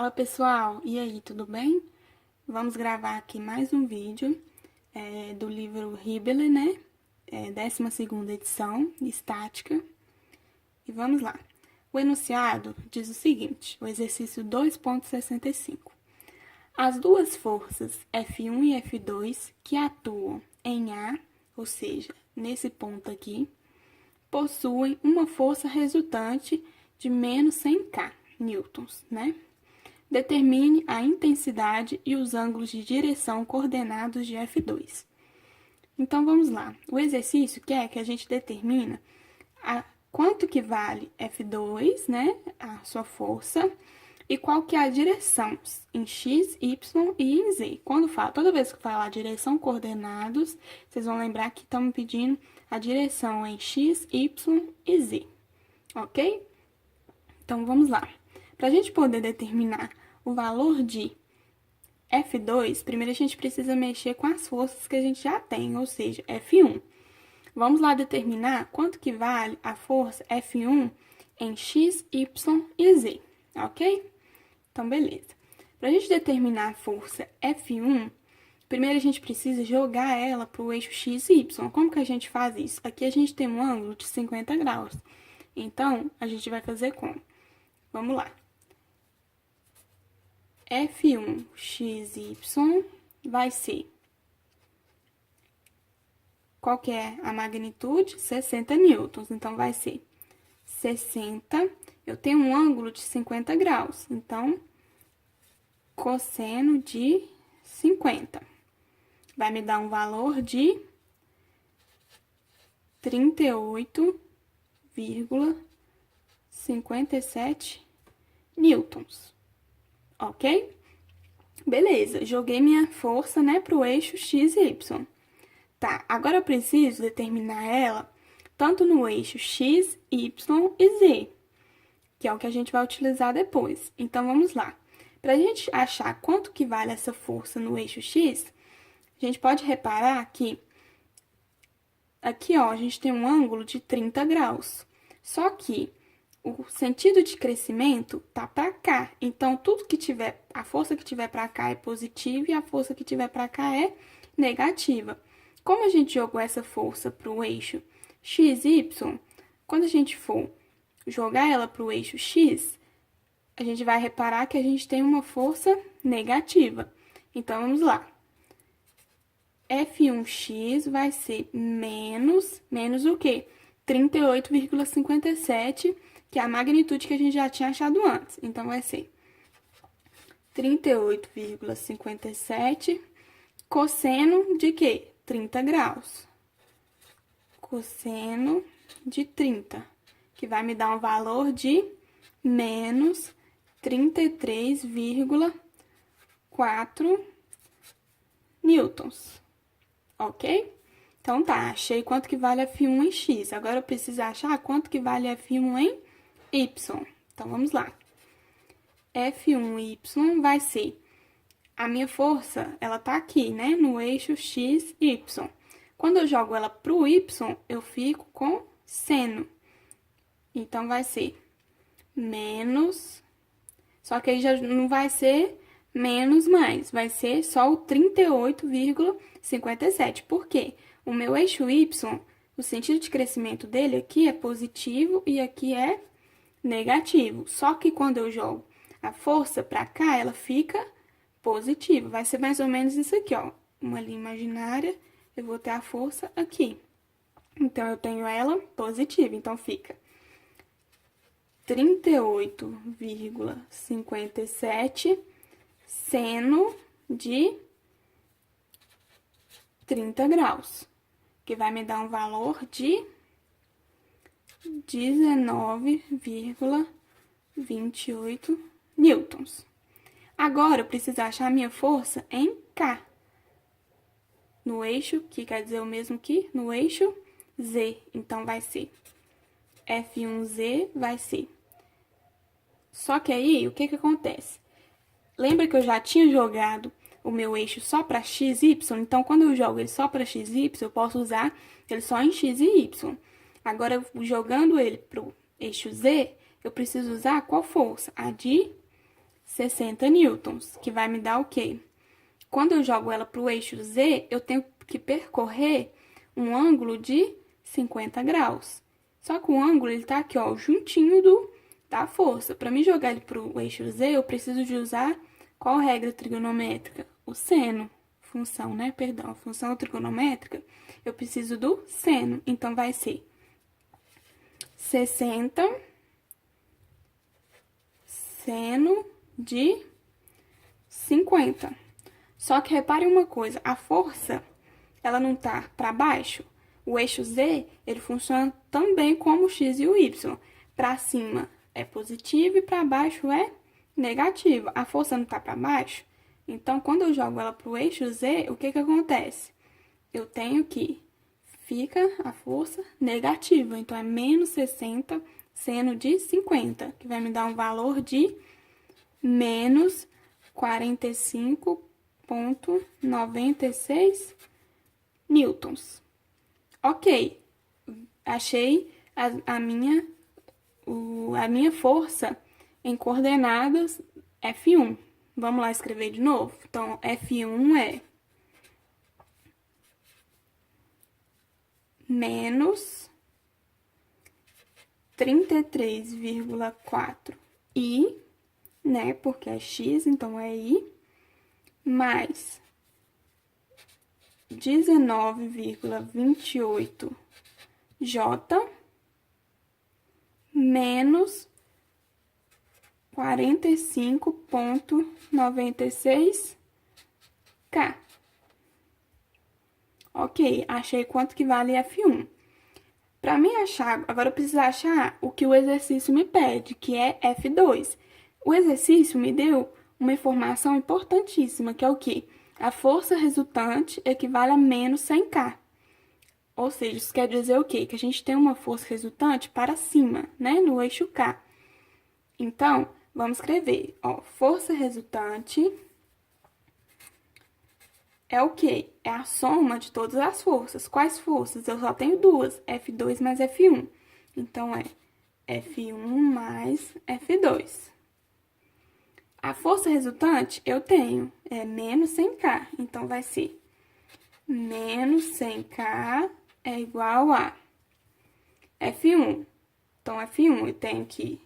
Fala pessoal, e aí, tudo bem? Vamos gravar aqui mais um vídeo do livro Hibele, né? 12ª edição, estática. E vamos lá. O enunciado diz o seguinte, o exercício 2.65. As duas forças F1 e F2 que atuam em A, ou seja, nesse ponto aqui, possuem uma força resultante de menos 100 newtons, né? Determine a intensidade e os ângulos de direção coordenados de F2. Então, vamos lá. O exercício quer que a gente determine quanto que vale F2, né, a sua força, e qual que é a direção, em X, Y e em Z. Toda vez que falar direção coordenados, vocês vão lembrar que estamos pedindo a direção em X, Y e Z, ok? Então, vamos lá. Para a gente poder determinar o valor de F2, primeiro a gente precisa mexer com as forças que a gente já tem, ou seja, F1. Vamos lá determinar quanto que vale a força F1 em X, Y e Z, ok? Então, beleza. Para a gente determinar a força F1, primeiro a gente precisa jogar ela para o eixo X e Y. Como que a gente faz isso? Aqui a gente tem um ângulo de 50 graus. Então, a gente vai fazer como? Vamos lá. F1xy vai ser, qual que é a magnitude? 60 newtons, então vai ser 60, eu tenho um ângulo de 50 graus, então, cosseno de 50, vai me dar um valor de 38,57 newtons. Ok? Beleza, joguei minha força, né, pro eixo X e Y. Tá, agora eu preciso determinar ela tanto no eixo X, Y e Z, que é o que a gente vai utilizar depois. Então, vamos lá. Pra gente achar quanto que vale essa força no eixo X, a gente pode reparar que aqui, ó, a gente tem um ângulo de 30 graus. Só que o sentido de crescimento tá para cá. Então, a força que tiver para cá é positiva e a força que tiver para cá é negativa. Como a gente jogou essa força para o eixo x, y, quando a gente for jogar ela para o eixo x, a gente vai reparar que a gente tem uma força negativa. Então, vamos lá. F1x vai ser menos o quê? 38,57, que é a magnitude que a gente já tinha achado antes. Então, vai ser 38,57 cosseno de quê? 30 graus. Cosseno de 30, que vai me dar um valor de menos 33,4 newtons. Ok? Então, tá, achei quanto que vale F1 em X. Agora, eu preciso achar quanto que vale F1 em Y. Então, vamos lá. F1Y vai ser, a minha força, ela tá aqui, né, no eixo X, Y. Quando eu jogo ela pro Y, eu fico com seno. Então, vai ser menos, só que aí já não vai ser menos mais, vai ser só o 38,57. Por quê? O meu eixo Y, o sentido de crescimento dele aqui é positivo e aqui é negativo. Só que quando eu jogo a força para cá, ela fica positiva. Vai ser mais ou menos isso aqui, ó. Uma linha imaginária, eu vou ter a força aqui. Então, eu tenho ela positiva. Então, fica 38,57 seno de 30 graus, que vai me dar um valor de 19,28 newtons. Agora, eu preciso achar a minha força em K, no eixo, que quer dizer o mesmo que no eixo Z. Então, vai ser F1Z, vai ser. Só que aí, o que que acontece? Lembra que eu já tinha jogado o meu eixo só para x, y? Então, quando eu jogo ele só para x, y, eu posso usar ele só em x e y. Agora, jogando ele para o eixo z, eu preciso usar qual força? A de 60 newtons, que vai me dar o quê? Quando eu jogo ela para o eixo Z, eu tenho que percorrer um ângulo de 50 graus. Só que o ângulo, ele tá aqui, ó, juntinho da força. Para me jogar ele para o eixo Z, eu preciso de usar qual regra trigonométrica? O seno. Função, né? Perdão, função trigonométrica, eu preciso do seno. Então, vai ser 60 seno de 50. Só que repare uma coisa, a força, ela não tá para baixo. O eixo Z, ele funciona também como o x e o y. Para cima é positivo e para baixo é negativo. A força não tá para baixo. Então, quando eu jogo ela pro eixo Z, o que que acontece? Eu tenho que fica a força negativa. Então, é menos 60 seno de 50, que vai me dar um valor de menos 45,96 newtons. Ok, achei a minha força em coordenadas F1. Vamos lá escrever de novo? Então, F1 é menos 33,4 I, né? Porque é X, então é I, mais 19,28 J, menos 45,96 K. Ok, achei quanto que vale F1. Para mim achar, agora eu preciso achar o que o exercício me pede, que é F2. O exercício me deu uma informação importantíssima, que é o quê? A força resultante equivale a menos 100K. Ou seja, isso quer dizer o quê? Que a gente tem uma força resultante para cima, né? No eixo K. Então, vamos escrever, ó, força resultante é o quê? É a soma de todas as forças. Quais forças? Eu só tenho duas, F2 mais F1. Então, é F1 mais F2. A força resultante eu tenho, é menos 100K. Então, vai ser menos 100K é igual a F1. Então, F1 eu tenho que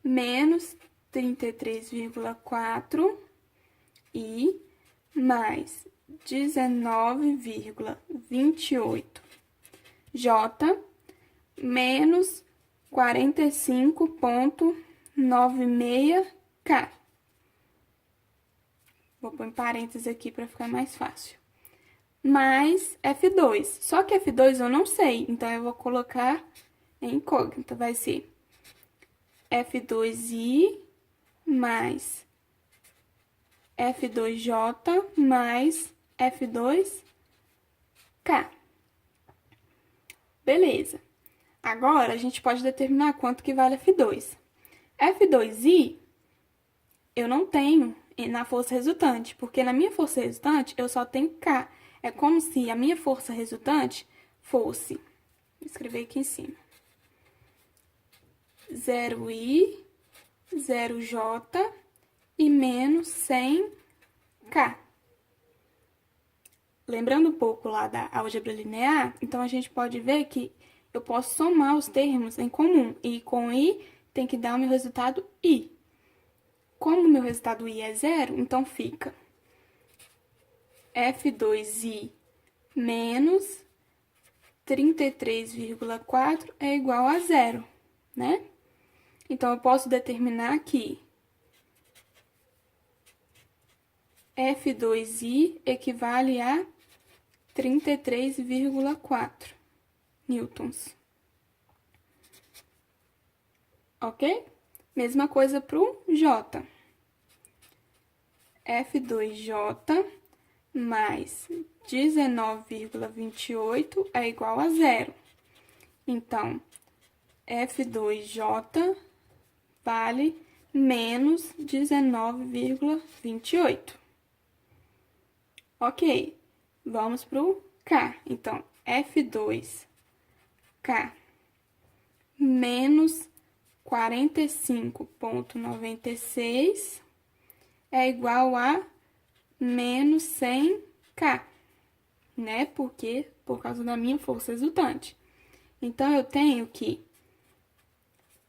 menos 33,4 I mais 19,28 J menos 45,96 K. Vou pôr em parênteses aqui para ficar mais fácil. Mais F2. Só que F2 eu não sei, então eu vou colocar em incógnita. Vai ser F2I mais F2J mais F2K. Beleza. Agora, a gente pode determinar quanto que vale F2. F2I, eu não tenho na força resultante, porque na minha força resultante, eu só tenho K. É como se a minha força resultante fosse, vou escrever aqui em cima, 0I, 0J e menos 100K. Lembrando um pouco lá da álgebra linear, então a gente pode ver que eu posso somar os termos em comum. E com I tem que dar o meu resultado I. Como o meu resultado I é zero, então fica F2I menos 33,4 é igual a zero, né? Então, eu posso determinar que F2I equivale a 33,4 newtons. Ok? Mesma coisa para o J. F2J mais 19,28 é igual a zero. Então, F2J vale menos 19,28. Ok, vamos para o K. Então, F2K menos 45,96 é igual a menos 100K, né? Por causa da minha força resultante. Então, eu tenho que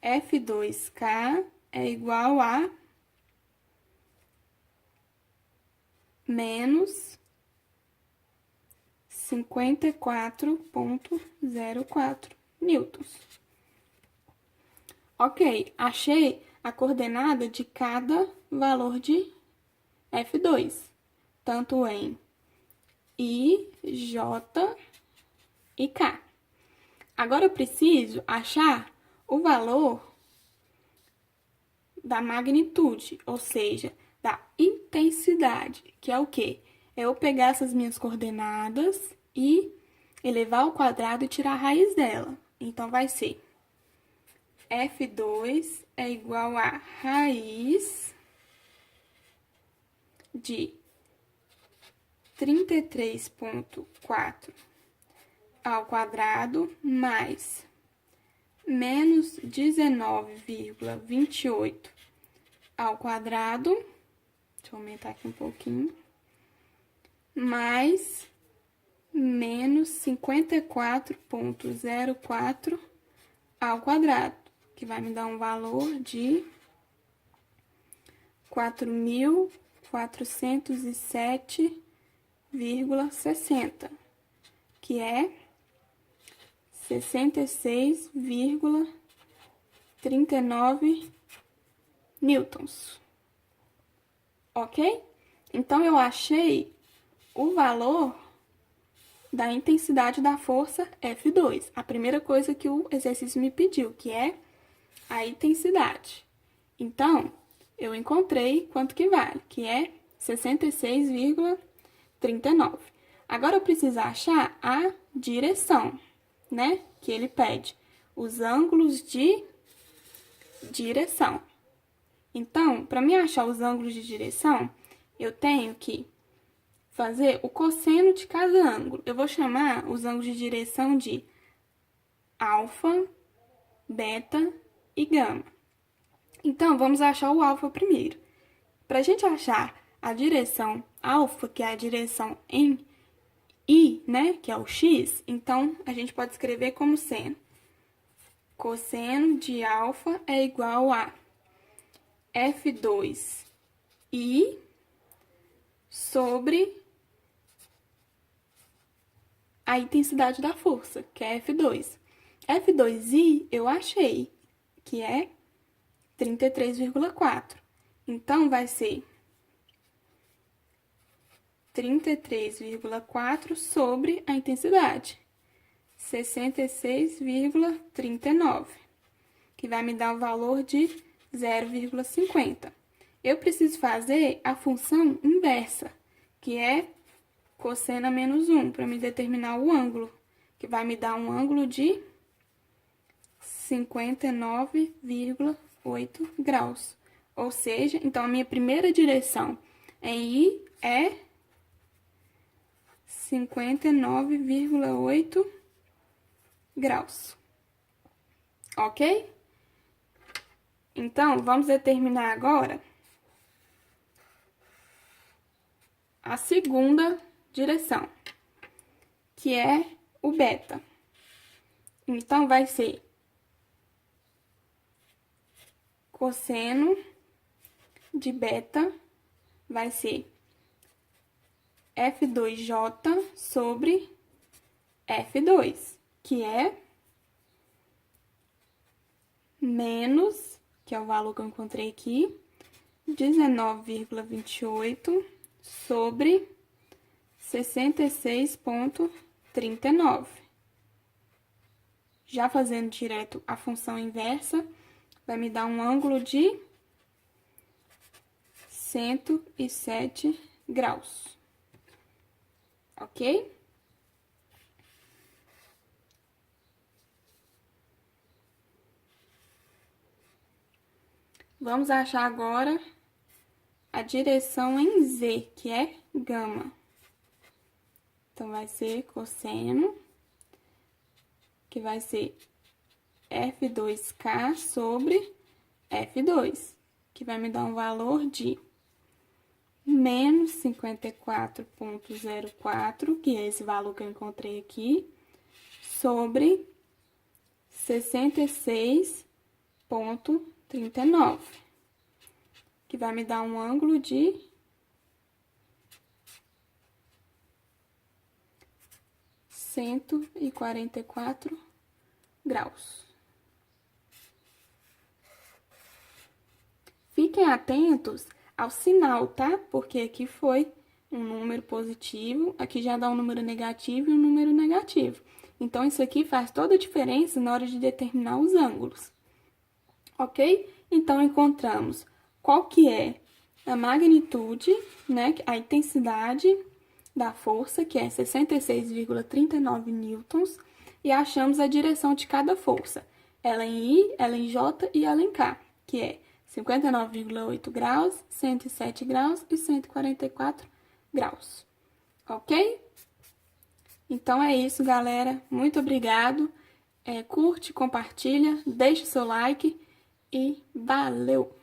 F2K é igual a menos 54,04 newtons. Ok, achei a coordenada de cada valor de F2, tanto em I, J e K. Agora eu preciso achar o valor da magnitude, ou seja, da intensidade, que é o quê? É eu pegar essas minhas coordenadas e elevar ao quadrado e tirar a raiz dela. Então, vai ser F2 é igual a raiz de 33,4 ao quadrado mais menos 19,28 ao quadrado, deixa eu aumentar aqui um pouquinho, mais menos 54,04 ao quadrado, que vai me dar um valor de 4.407,60, que é 66,39 newtons. Ok? Então, eu achei o valor da intensidade da força F2. A primeira coisa que o exercício me pediu, que é a intensidade. Então, eu encontrei quanto que vale, que é 66,39. Agora, eu preciso achar a direção, né? Que ele pede os ângulos de direção. Então, para mim achar os ângulos de direção, eu tenho que fazer o cosseno de cada ângulo. Eu vou chamar os ângulos de direção de alfa, beta e gama. Então, vamos achar o alfa primeiro. Para a gente achar a direção alfa, que é a direção em I, né, que é o x, então a gente pode escrever como sendo cosseno de alfa é igual a F2i sobre a intensidade da força, que é F2. F2i eu achei, que é 33,4. Então, vai ser 33,4 sobre a intensidade, 66,39, que vai me dar o valor de 0,50. Eu preciso fazer a função inversa, que é cosseno menos 1, para me determinar o ângulo, que vai me dar um ângulo de 59,8 graus. Ou seja, então, a minha primeira direção em I é 59,8 graus. Ok? Então, vamos determinar agora a segunda direção, que é o beta. Então, vai ser cosseno de beta, vai ser F2J sobre F2, que é menos, que é o valor que eu encontrei aqui, 19,28 sobre 66,39. Já fazendo direto a função inversa, vai me dar um ângulo de 107 graus. Ok? Vamos achar agora a direção em Z, que é gama. Então, vai ser cosseno, que vai ser F2K sobre F2, que vai me dar um valor de menos 54,04, que é esse valor que eu encontrei aqui, sobre 66,39, que vai me dar um ângulo de 144 graus. Fiquem atentos ao sinal, tá? Porque aqui foi um número positivo, aqui já dá um número negativo e um número negativo. Então, isso aqui faz toda a diferença na hora de determinar os ângulos, ok? Então, encontramos qual que é a magnitude, né? A intensidade da força, que é 66,39 newtons, e achamos a direção de cada força, ela em I, ela em J e ela em K, que é 59,8 graus, 107 graus e 144 graus, ok? Então é isso, galera. Muito obrigado. Curte, compartilha, deixe seu like e valeu!